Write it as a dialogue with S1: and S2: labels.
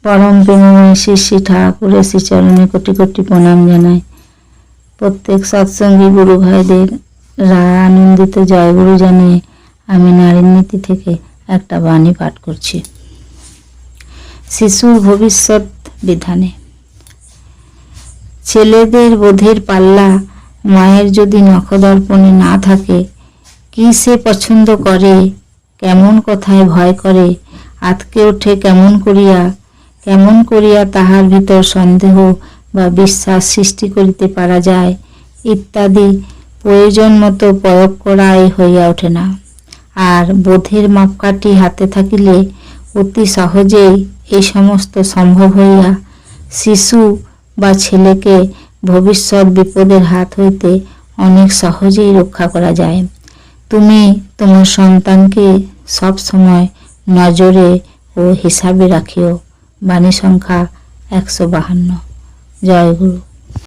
S1: পরম প্রেমময় শ্রী শ্রী ঠাকুরের শ্রীচরণে কোটি কোটি প্রণাম জানাই। প্রত্যেক সৎসঙ্গী গুরু ভাইদের আনন্দিত জয়গুরু জানিয়ে আমি নারীর নীতি থেকে একটা বাণী পাঠ করছি। শিশুর ভবিষ্যৎ বিধানে। ছেলেদের বোধের পাল্লা মায়ের যদি নখদর্পণে না থাকে, কি সে পছন্দ করে, কেমন কথায় ভয় করে, আতকে ওঠে কেমন করিয়া তাহার ভিতর সন্দেহ বা বিশ্বাস সৃষ্টি করিতে পারা যায় ইত্যাদি প্রয়োজন মতো প্রয়োগ করাই হইয়া ওঠে না। আর বোধের মাপকাঠি হাতে থাকিলে অতি সহজেই এই সমস্ত সম্ভব হইয়া শিশু বা ছেলেকে ভবিষ্যৎ বিপদের হাত হইতে অনেক সহজেই রক্ষা করা যায়। তুমি তোমার সন্তানকে সব সময় নজরে ও হিসাবে রাখিও। বাণী সংখ্যা 152। জয় গুরু।